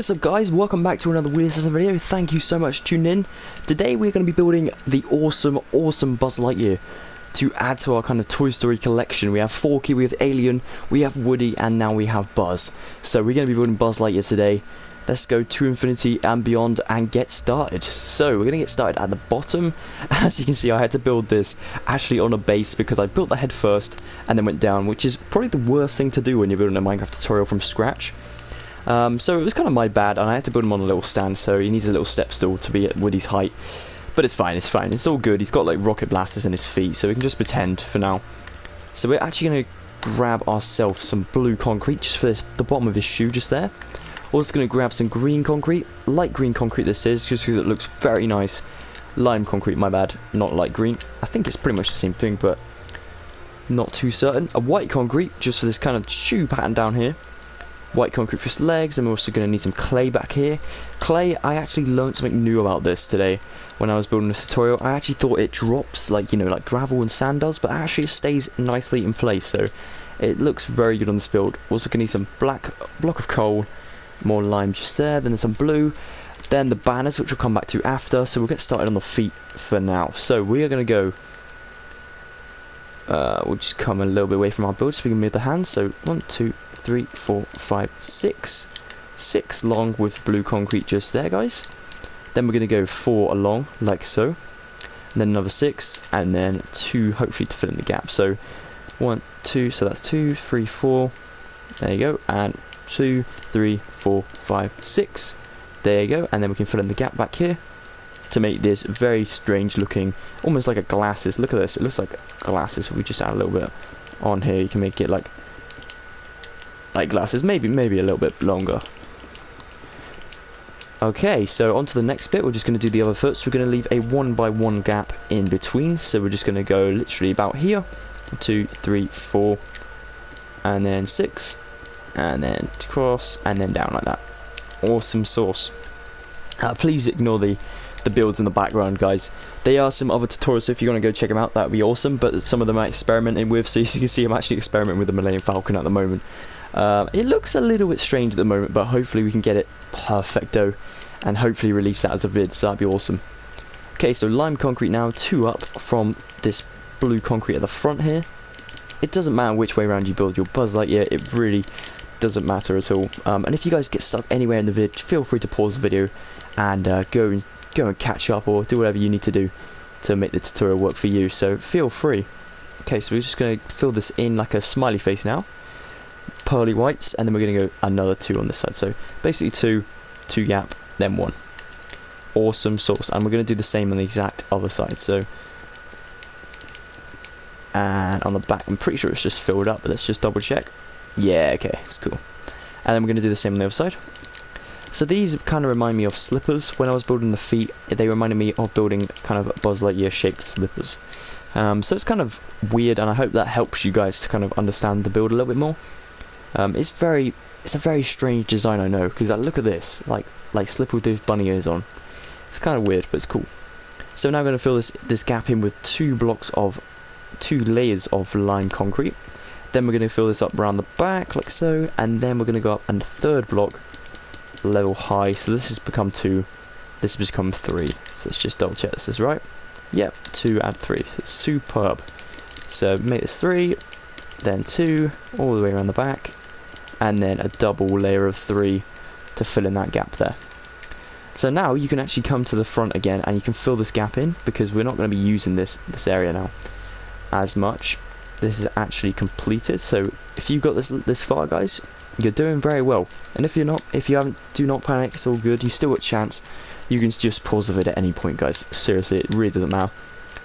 What is up, guys? Welcome back to another Wheelassassin video. Thank you so much for tuning in. Today we're going to be building the awesome Buzz Lightyear to add to our kind of Toy Story collection. We have Forky, we have Alien, we have Woody, and now we have Buzz. So we're going to be building Buzz Lightyear today. Let's go to infinity and beyond and get started. So we're going to get started at the bottom. As you can see, I had to build this actually on a base because I built the head first and then went down, which is probably the worst thing to do when you're building a Minecraft tutorial from scratch. So it was kind of my bad, and I had to build him on a little stand, so he needs a little step stool to be at Woody's height. But it's fine, it's all good. He's got like rocket blasters in his feet, so we can just pretend for now. So we're actually going to grab ourselves some blue concrete just for the bottom of his shoe just there. Also going to grab some green concrete, light green concrete this is, just because it looks very nice. Lime concrete, my bad, not light green. I think it's pretty much the same thing, but not too certain. A white concrete, just for this kind of shoe pattern down here. White concrete for his legs, and we're also going to need some clay back here. Clay, I actually learned something new about this today when I was building this tutorial. I actually thought it drops like, you know, like gravel and sand does, but actually it stays nicely in place, so it looks very good on this build. Also going to need some block of coal, more lime just there, then there's some blue, then the banners, which we'll come back to after. So we'll get started on the feet for now. So we are going to go, we'll just come a little bit away from our build so we can move the hands. So 1, 2, 3, 4, 5, 6. 6 long with blue concrete just there, guys. Then we're going to go 4 along, like so. And then another 6, and then 2, hopefully to fill in the gap. So 1, 2, so that's 2, 3, 4. There you go. And 2, 3, 4, 5, 6. There you go. And then we can fill in the gap back here to make this very strange looking, almost like a glasses. Look at this. It looks like glasses. If we just add a little bit on here, you can make it like glasses, maybe a little bit longer. Okay, so on to the next bit. We're just going to do the other foot, so we're going to leave a 1 by 1 gap in between. So we're just going to go literally about here, 2, 3, 4, and then 6, and then cross, and then down like that. Awesome sauce. Please ignore the builds in the background, guys. They are some other tutorials, so if you want to go check them out, that would be awesome. But some of them I'm experimenting with, so as you can see, I'm actually experimenting with the Millennium Falcon at the moment. It looks a little bit strange at the moment, but hopefully we can get it perfecto and hopefully release that as a vid, so that'd be awesome. Okay, so lime concrete now, 2 up from this blue concrete at the front here. It doesn't matter which way around you build your Buzz Lightyear, it really doesn't matter at all. And if you guys get stuck anywhere in the vid, feel free to pause the video and go and catch up, or do whatever you need to do to make the tutorial work for you, so feel free. Okay, so we're just going to fill this in like a smiley face now. Pearly whites, and then we're going to go another 2 on this side, so basically 2 gap, then 1. Awesome sauce. And we're going to do the same on the exact other side. So, and on the back, I'm pretty sure it's just filled up, but let's just double check. Yeah, okay, it's cool. And then we're going to do the same on the other side. So these kind of remind me of slippers. When I was building the feet, they reminded me of building kind of Buzz Lightyear shaped slippers. So it's kind of weird, and I hope that helps you guys to kind of understand the build a little bit more. It's a very strange design, I know, because look at this, like slipper with those bunny ears on. It's kind of weird, but it's cool. So now I'm going to fill this gap in with 2 layers of lime concrete. Then we're going to fill this up around the back like so, and then we're going to go up and the 3rd block level high. So this has become 2, this has become 3. So let's just double check this is right. Yep, 2 and 3. So it's superb. So make this 3, then 2 all the way around the back, and then a double layer of 3 to fill in that gap there. So now you can actually come to the front again and you can fill this gap in, because we're not going to be using this area now as much. This is actually completed, so if you've got this far, guys, you're doing very well. And if you're not, do not panic, it's all good. You still got a chance. You can just pause the vid at any point, guys. Seriously, it really doesn't matter.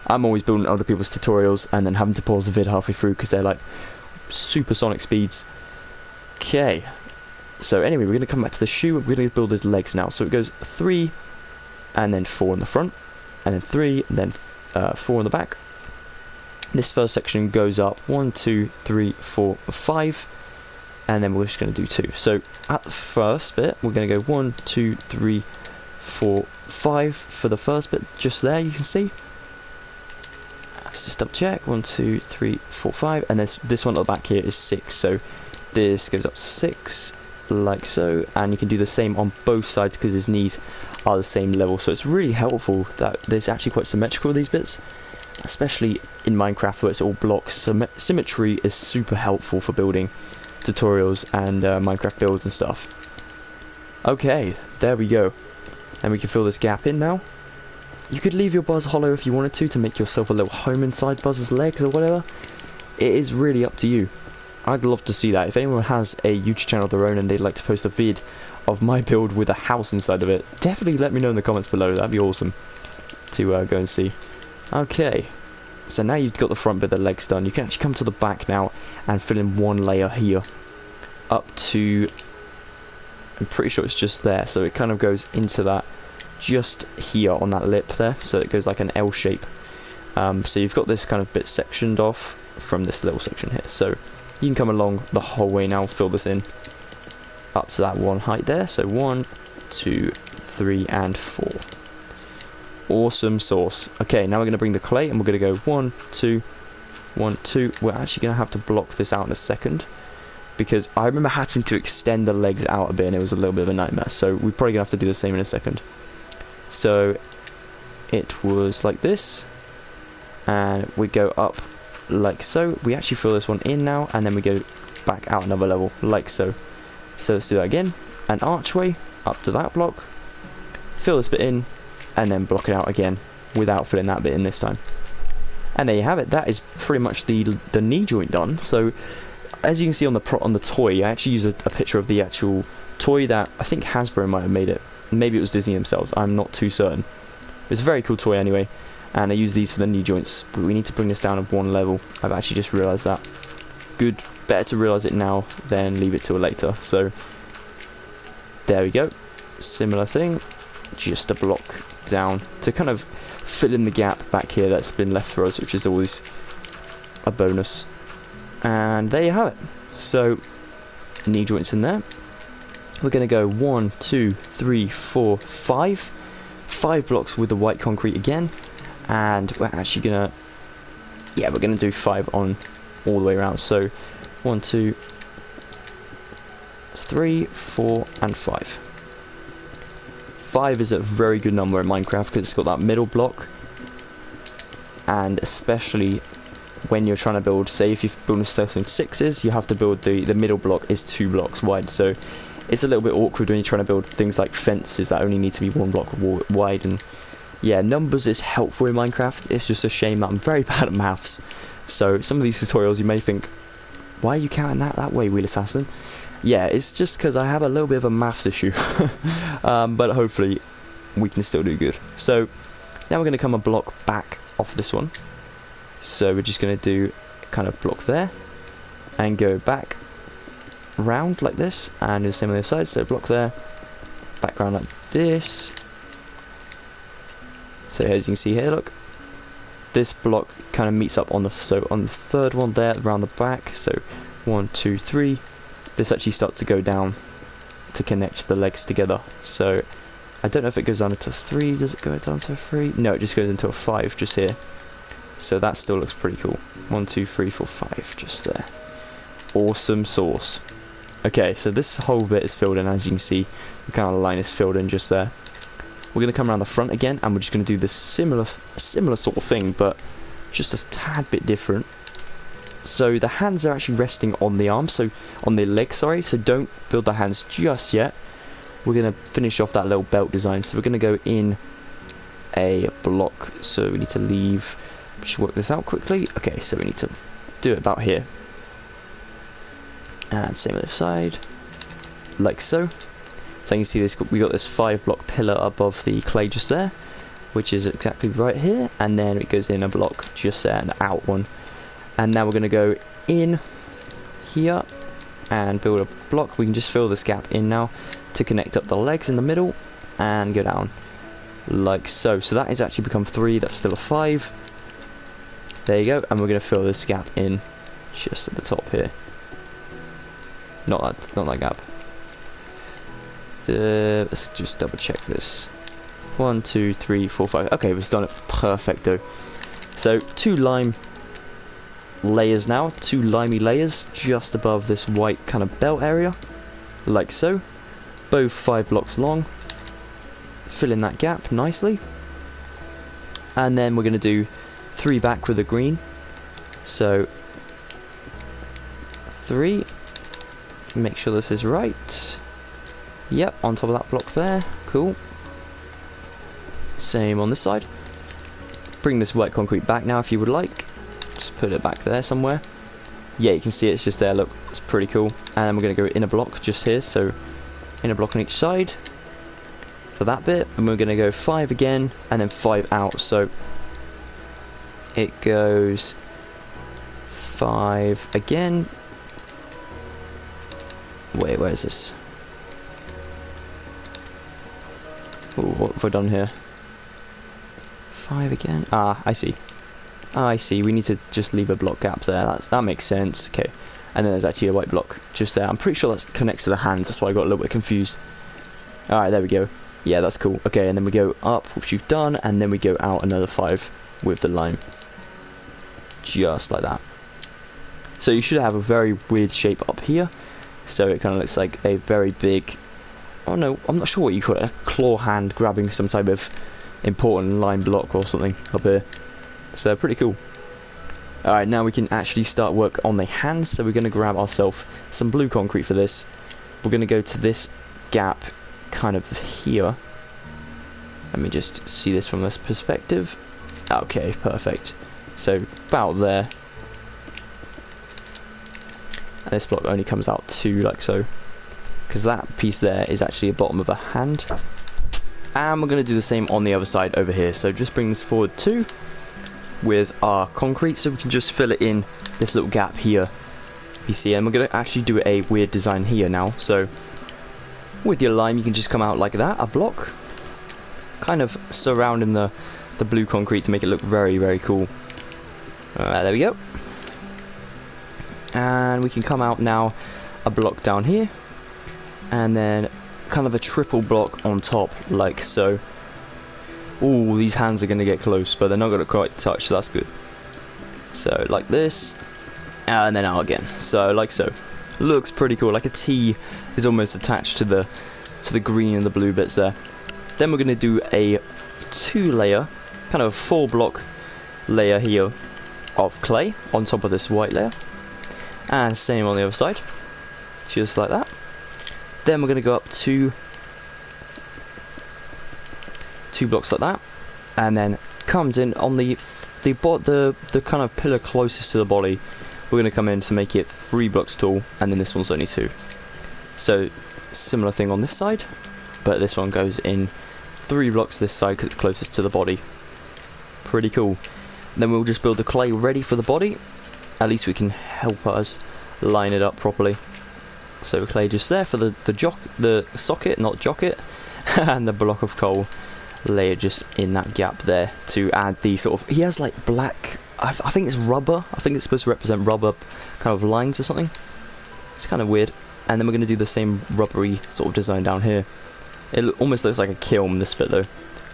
I'm always building other people's tutorials and then having to pause the vid halfway through because they're like supersonic speeds. Okay, so anyway, we're going to come back to the shoe. We're going to build his legs now. So it goes 3 and then 4 in the front, and then 3 and then 4 in the back. This first section goes up 1, 2, 3, 4, 5, and then we're just going to do 2. So at the first bit, we're going to go 1, 2, 3, 4, 5 for the first bit. Just there, you can see. Let's just double check. 1, 2, 3, 4, 5, and this one at the back here is 6. So this goes up to 6, like so, and you can do the same on both sides because his knees are the same level. So it's really helpful that there's actually quite symmetrical, these bits, especially in Minecraft where it's all blocks. Symmetry is super helpful for building tutorials and Minecraft builds and stuff. Okay, there we go. And we can fill this gap in now. You could leave your Buzz hollow if you wanted to make yourself a little home inside Buzz's legs or whatever. It is really up to you. I'd love to see that. If anyone has a YouTube channel of their own and they'd like to post a vid of my build with a house inside of it, definitely let me know in the comments below. That'd be awesome to go and see. Okay, so now you've got the front bit of the legs done. You can actually come to the back now and fill in one layer here up to, I'm pretty sure it's just there, so it kind of goes into that just here on that lip there, so it goes like an L shape. So you've got this kind of bit sectioned off from this little section here, so you can come along the whole way now, fill this in up to that one height there. So 1, 2, 3 and 4. Awesome sauce. Okay, now we're going to bring the clay and we're going to go 1, 2, 1, 2. We're actually going to have to block this out in a second, because I remember having to extend the legs out a bit and it was a little bit of a nightmare, so we're probably going to have to do the same in a second. So it was like this, and we go up like so. We actually fill this one in now, and then we go back out another level like so. So let's do that again. An archway up to that block, fill this bit in, and then block it out again without filling that bit in this time. And there you have it. That is pretty much the knee joint done. So as you can see on the toy, I actually use a picture of the actual toy that I think Hasbro might have made it. Maybe it was Disney themselves, I'm not too certain. It's a very cool toy anyway, and I use these for the knee joints, but we need to bring this down at one level. I've actually just realised that. Good, better to realise it now than leave it till later. So there we go, similar thing, just a block down to kind of fill in the gap back here that's been left for us, which is always a bonus. And there you have it. So knee joints in there. We're going to go 1, 2, 3, 4, 5. 5 blocks with the white concrete again. And we're actually going to, yeah, we're going to do 5 on all the way around. So 1, 2, 3, 4, and 5. 5 is a very good number in Minecraft because it's got that middle block. And especially when you're trying to build, say if you're building stuff in 6s, you have to build the middle block is 2 blocks wide. So it's a little bit awkward when you're trying to build things like fences that only need to be 1 block wide. And yeah, numbers is helpful in Minecraft. It's just a shame that I'm very bad at maths. So some of these tutorials you may think, why are you counting that way, Wheelassassin? Yeah, it's just because I have a little bit of a maths issue. But hopefully we can still do good. So now we're going to come a block back off this one. So we're just going to do kind of block there and go back round like this, and do the same on the other side. So block there, background like this. So as you can see here, look, this block kind of meets up on the third one there around the back. So 1, 2, 3. This actually starts to go down to connect the legs together. So I don't know if it goes down into 3. Does it go down to 3? No, it just goes into a 5 just here. So that still looks pretty cool. 1, 2, 3, 4, 5 just there. Awesome sauce. Okay, so this whole bit is filled in. As you can see, the kind of line is filled in just there. We're going to come around the front again, and we're just going to do this similar sort of thing, but just a tad bit different. So the hands are actually resting on the arms, so on the legs, sorry. So don't build the hands just yet. We're going to finish off that little belt design. So we're going to go in a block. So we need to leave. We should work this out quickly. Okay, so we need to do it about here. And same on the side, like so. So you can see this, we got this 5 block pillar above the clay just there, which is exactly right here, and then it goes in a block just there, and out one. And now we're going to go in here and build a block. We can just fill this gap in now to connect up the legs in the middle and go down like so. So that has actually become 3. That's still a 5. There you go. And we're going to fill this gap in just at the top here. Not that gap. Let's just double check this. 1, 2, 3, 4, 5. Okay, we've done it perfecto. So 2 lime layers now, 2 limey layers just above this white kind of belt area. like so. Both 5 blocks long. Fill in that gap nicely. And then we're going to do 3 back with a green. So 3. Make sure this is right. Yep, on top of that block there. Cool. Same on this side. Bring this white concrete back now if you would like. Just put it back there somewhere. Yeah, you can see it's just there. Look, it's pretty cool. And we're going to go in a block just here. So in a block on each side for that bit. And we're going to go 5 again and then 5 out. So it goes 5 again. Wait, where is this? Ooh, what have I done here? 5 again. Ah, I see. I see. We need to just leave a block gap there. That makes sense. Okay. And then there's actually a white block just there. I'm pretty sure that connects to the hands. That's why I got a little bit confused. Alright, there we go. Yeah, that's cool. Okay, and then we go up, which you've done, and then we go out another 5 with the line. Just like that. So you should have a very weird shape up here. So it kind of looks like a very big... Oh no, I'm not sure what you call it. A claw hand grabbing some type of important line block or something up here. So pretty cool. Alright, now we can actually start work on the hands. So we're going to grab ourselves some blue concrete for this. We're going to go to this gap kind of here. Let me just see this from this perspective. Okay, perfect. So about there. And this block only comes out 2 like so. Because that piece there is actually the bottom of a hand. And we're going to do the same on the other side over here. So just bring this forward 2 with our concrete, so we can just fill it in this little gap here, you see. And we're going to actually do a weird design here now. So with your lime you can just come out like that, a block, kind of surrounding the blue concrete to make it look very, very cool. There we go. And we can come out now a block down here, and then kind of a triple block on top like so. Ooh, these hands are going to get close, but they're not going to quite touch, so that's good. So like this, and then out again. So like so. Looks pretty cool. Like a T is almost attached to the green and the blue bits there. Then we're going to do a 2-layer, kind of a 4-block layer here of clay on top of this white layer. And same on the other side, just like that. Then we're going to go up 2 blocks like that, and then comes in on the kind of pillar closest to the body. We're going to come in to make it 3 blocks tall, and then this one's only 2. So similar thing on this side, but this one goes in 3 blocks this side because it's closest to the body. Pretty cool. Then we'll just build the clay ready for the body. At least we can help us line it up properly. So clay just there for the socket, not jocket, and the block of coal layer just in that gap there to add the sort of, he has like black, I think it's rubber, I think it's supposed to represent rubber kind of lines or something. It's kind of weird. And then we're going to do the same rubbery sort of design down here. It almost looks like a kiln, this bit though.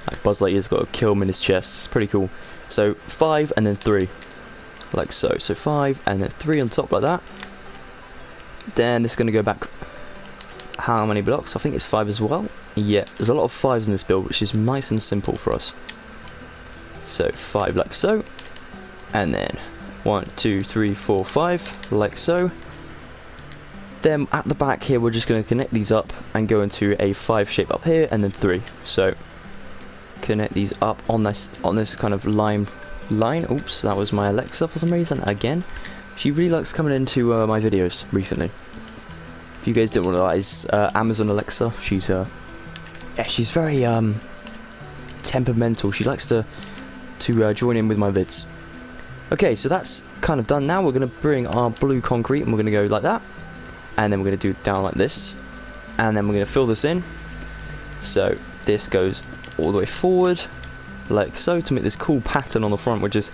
Like Buzz Lightyear's got a kiln in his chest. It's pretty cool. So 5 and then 3. Like so. So 5 and then 3 on top like that. Then this is going to go back how many blocks? I think it's 5 as well. Yeah, there's a lot of 5s in this build, which is nice and simple for us. So 5 like so. And then 1, 2, 3, 4, 5 like so. Then at the back here we're just going to connect these up and go into a 5 shape up here and then 3. So connect these up on this kind of line. Oops, that was my Alexa for some reason again. She really likes coming into my videos recently. If you guys didn't realize, Amazon Alexa, she's very temperamental. She likes to join in with my vids. Okay, so that's kind of done now. We're going to bring our blue concrete and we're going to go like that. And then we're going to do it down like this. And then we're going to fill this in. So this goes all the way forward, like so, to make this cool pattern on the front, which is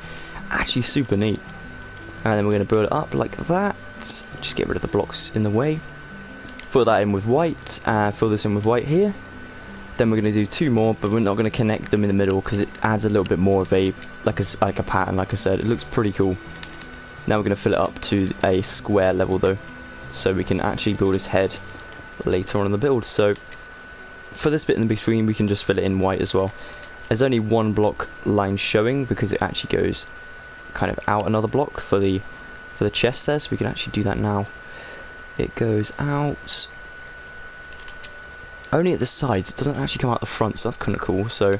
actually super neat. And then we're going to build it up like that. Just get rid of the blocks in the way. Fill that in with white, and fill this in with white here. Then we're going to do 2 more, but we're not going to connect them in the middle because it adds a little bit more of a like a pattern. Like I said, it looks pretty cool. Now we're going to fill it up to a square level though, so we can actually build his head later on in the build. So for this bit in between, we can just fill it in white as well. There's only one block line showing because it actually goes kind of out another block for the chest there, so we can actually do that now. It goes out only at the sides, it doesn't actually come out the front, so that's kind of cool. So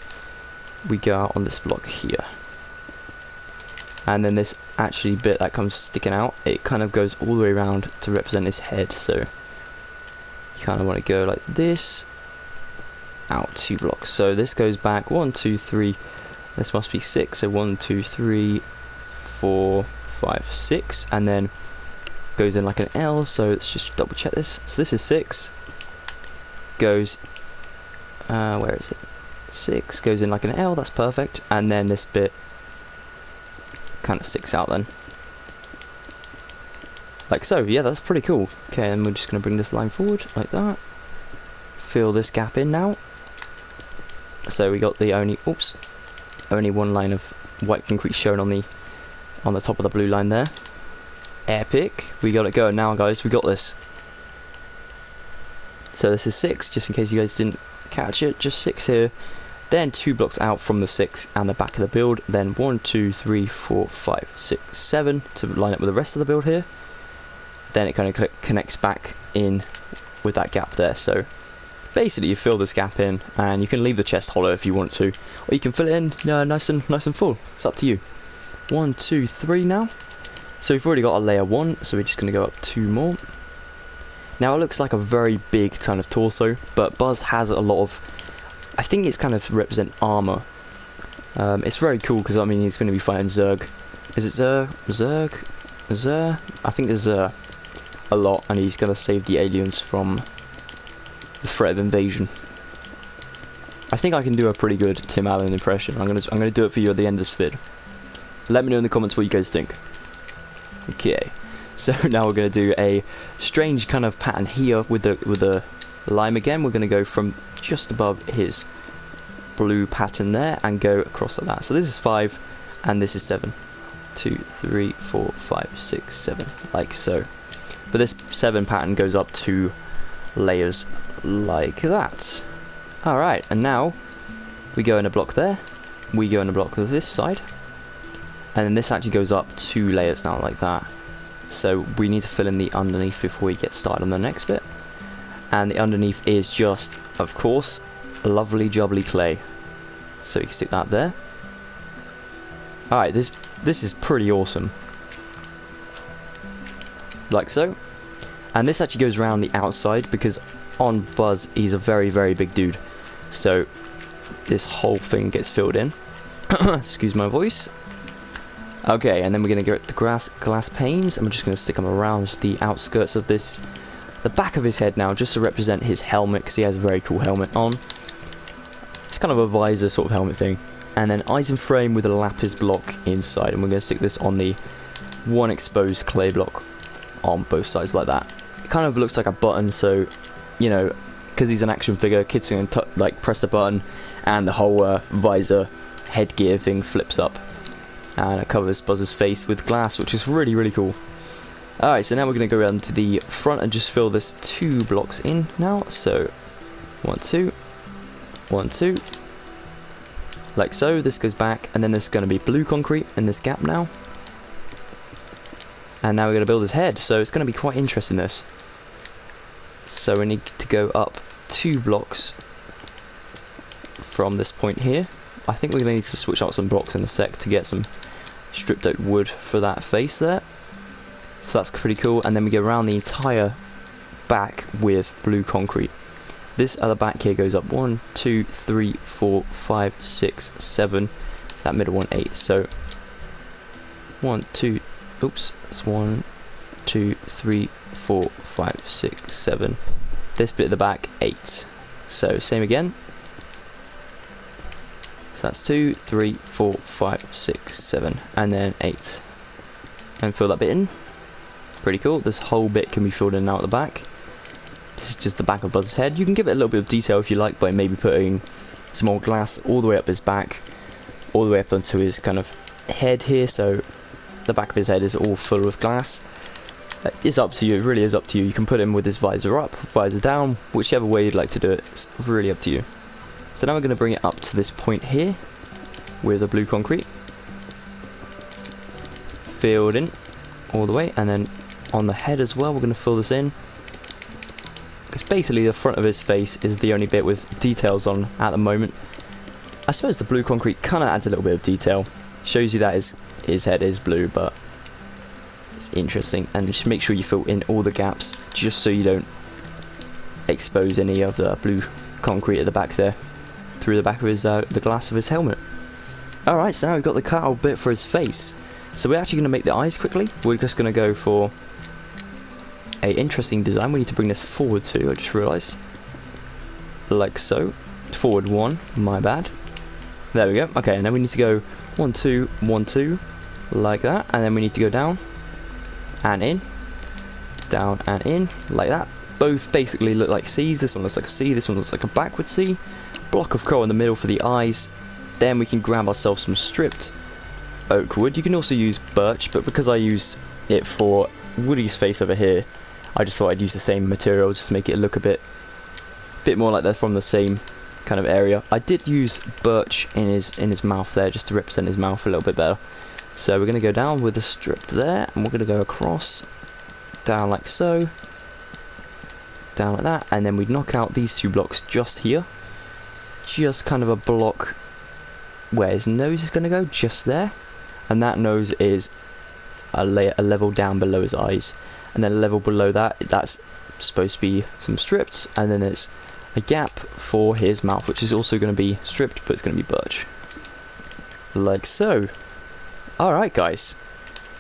we go out on this block here, and then this actually bit that comes sticking out, it kind of goes all the way around to represent his head. So you kind of want to go like this, out 2 blocks. So this goes back 1, 2, 3. This must be 6. So 1, 2, 3, 4, 5, 6, and then goes in like an L. So let's just double check this. So this is 6. Goes where is it? 6 goes in like an L. That's perfect. And then this bit kind of sticks out then, like so. Yeah, that's pretty cool. Okay, and we're just gonna bring this line forward like that. Fill this gap in now. So we got the only one line of white concrete shown on the top of the blue line there. Epic. We got it going now, guys. We got this. So this is 6, just in case you guys didn't catch it. Just 6 here. Then 2 blocks out from the 6 and the back of the build. Then 1, 2, 3, 4, 5, 6, 7 to line up with the rest of the build here. Then it kind of connects back in with that gap there. So basically, you fill this gap in, and you can leave the chest hollow if you want to, or you can fill it in nice and full. It's up to you. 1, 2, 3 now. So we've already got a layer 1, so we're just going to go up 2 more. Now it looks like a very big kind of torso, but Buzz has a lot of, I think it's kind of represent armor. It's very cool because I mean he's going to be fighting Zerg. Is it Zerg? I think there's a lot, and he's going to save the aliens from the threat of invasion. I think I can do a pretty good Tim Allen impression. I'm gonna do it for you at the end of this vid. Let me know in the comments what you guys think. Okay, so now we're gonna do a strange kind of pattern here with the lime again. We're gonna go from just above his blue pattern there and go across like that. So this is 5 and this is 7. 2, 3, 4, 5, 6, 7, like so. But this 7 pattern goes up 2 layers like that. Alright, and now we go in a block there, we go in a block of this side, and then this actually goes up 2 layers now like that. So we need to fill in the underneath before we get started on the next bit, and the underneath is just, of course, lovely jubbly clay. So you can stick that there. Alright, this is pretty awesome, like so. And this actually goes around the outside because on Buzz he's a very big dude, so this whole thing gets filled in. Excuse my voice. Okay, and then we're going to get the glass panes, and we're just going to stick them around the outskirts of this, the back of his head now, just to represent his helmet, because he has a very cool helmet on. It's kind of a visor sort of helmet thing. And then item frame with a lapis block inside, and we're going to stick this on the one exposed clay block on both sides like that. It kind of looks like a button, so you know, because he's an action figure, kids can like press the button and the whole visor headgear thing flips up, and it covers Buzz's face with glass, which is really cool. Alright, so now we're going to go around to the front and just fill this 2 blocks in now. So 1, 2, 1, 2, like so. This goes back, and then there's going to be blue concrete in this gap now. And now we're going to build his head, so it's going to be quite interesting, this. So we need to go up 2 blocks from this point here. I think we're going to need to switch out some blocks in a sec to get some stripped out wood for that face there. So that's pretty cool. And then we go around the entire back with blue concrete. This other back here goes up 1, 2, 3, 4, 5, 6, 7. That middle one 8. So 1, 2. Oops, it's 1, 2, 3, 4, 5, 6, 7. This bit at the back, 8. So same again. So that's 2, 3, 4, 5, 6, 7, and then 8. And fill that bit in. Pretty cool. This whole bit can be filled in now at the back. This is just the back of Buzz's head. You can give it a little bit of detail if you like by maybe putting some more glass all the way up his back, all the way up onto his kind of head here, so the back of his head is all full of glass. It's up to you. It really is up to you. You can put him with his visor up, visor down, whichever way you'd like to do it. It's really up to you. So now we're going to bring it up to this point here with the blue concrete. Filled in all the way, and then on the head as well we're going to fill this in. Because basically the front of his face is the only bit with details on at the moment. I suppose the blue concrete kind of adds a little bit of detail. Shows you that his head is blue, but it's interesting. And just make sure you fill in all the gaps, just so you don't expose any of the blue concrete at the back there, through the back of his the glass of his helmet. Alright, so now we've got the cutout bit for his face. So we're actually going to make the eyes quickly. We're just going to go for a interesting design. We need to bring this forward too, I just realised. Like so. Forward 1, my bad. There we go. Okay, and then we need to go 1, 2, 1, 2, like that. And then we need to go down and in, down and in, like that. Both basically look like C's. This one looks like a C, this one looks like a backward C. Block of coal in the middle for the eyes. Then we can grab ourselves some stripped oak wood. You can also use birch, but because I used it for Woody's face over here, I just thought I'd use the same material just to make it look a bit more like they're from the same kind of area. I did use birch in his mouth there, just to represent his mouth a little bit better. So we're going to go down with the strip there, and we're going to go across, down like so, down like that, and then we'd knock out these two blocks just here, just kind of a block where his nose is going to go, just there, and that nose is a level down below his eyes, and then a level below that, that's supposed to be some stripped, and then it's a gap for his mouth, which is also going to be stripped, but it's going to be birch, like so. Alright guys,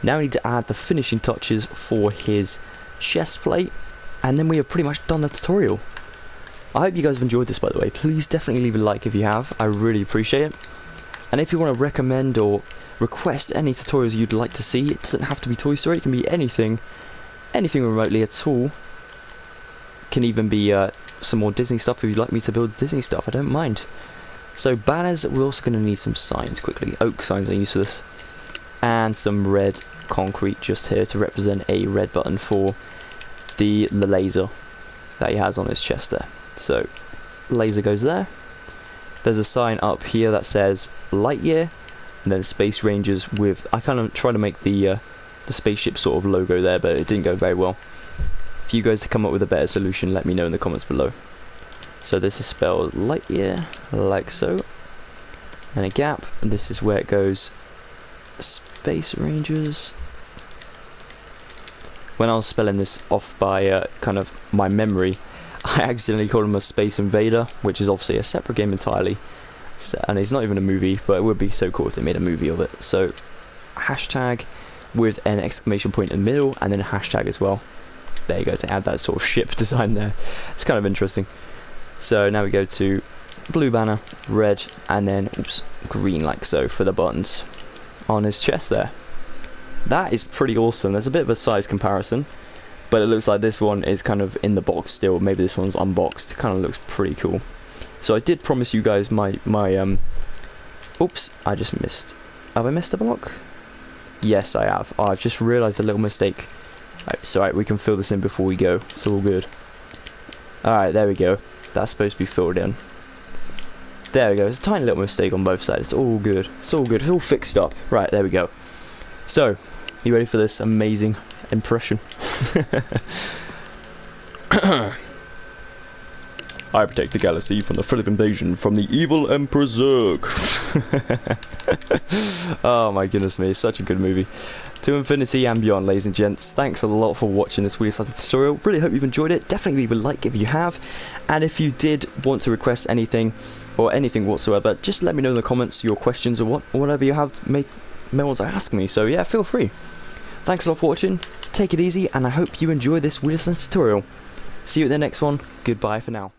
now we need to add the finishing touches for his chest plate, and then we have pretty much done the tutorial. I hope you guys have enjoyed this, by the way. Please definitely leave a like if you have, I really appreciate it. And if you want to recommend or request any tutorials you'd like to see, it doesn't have to be Toy Story, it can be anything remotely at all. Can even be some more Disney stuff. If you'd like me to build Disney stuff, I don't mind. So banners, we're also going to need some signs quickly. Oak signs are used for this. And some red concrete just here to represent a red button for the laser that he has on his chest there. So laser goes there. There's a sign up here that says Lightyear, and then Space Rangers with, I kind of try to make the spaceship sort of logo there, but it didn't go very well. If you guys come up with a better solution, let me know in the comments below. So this is spelled Lightyear, like so, and a gap, and this is where it goes Space Rangers. When I was spelling this off by kind of my memory, I accidentally called him a Space Invader, which is obviously a separate game entirely, so, and it's not even a movie, but it would be so cool if they made a movie of it. So hashtag with an exclamation point in the middle, and then a hashtag as well. There you go, to add that sort of ship design there. It's kind of interesting. So now we go to blue banner, red, and then oops, green, like so, for the buttons on his chest there. That is pretty awesome. There's a bit of a size comparison, but it looks like this one is kind of in the box still. Maybe this one's unboxed. Kind of looks pretty cool. So I did promise you guys my oops, I just missed. Have I missed a block? Yes, I have. Oh, I've just realised a little mistake. It's alright, we can fill this in before we go. It's all good. Alright, there we go. That's supposed to be filled in. There we go. It's a tiny little mistake on both sides. It's all good. It's all good. It's all fixed up. Right, there we go. So, you ready for this amazing impression? I protect the galaxy from the threat of invasion from the evil Emperor Zurg. Oh my goodness me, it's such a good movie. To infinity and beyond, ladies and gents. Thanks a lot for watching this Wheelassassin tutorial. Really hope you've enjoyed it. Definitely leave a like if you have. And if you did want to request anything, or anything whatsoever, just let me know in the comments your questions or whatever you have may want to ask me. So yeah, feel free. Thanks a lot for watching. Take it easy, and I hope you enjoy this Wheelassassin tutorial. See you at the next one. Goodbye for now.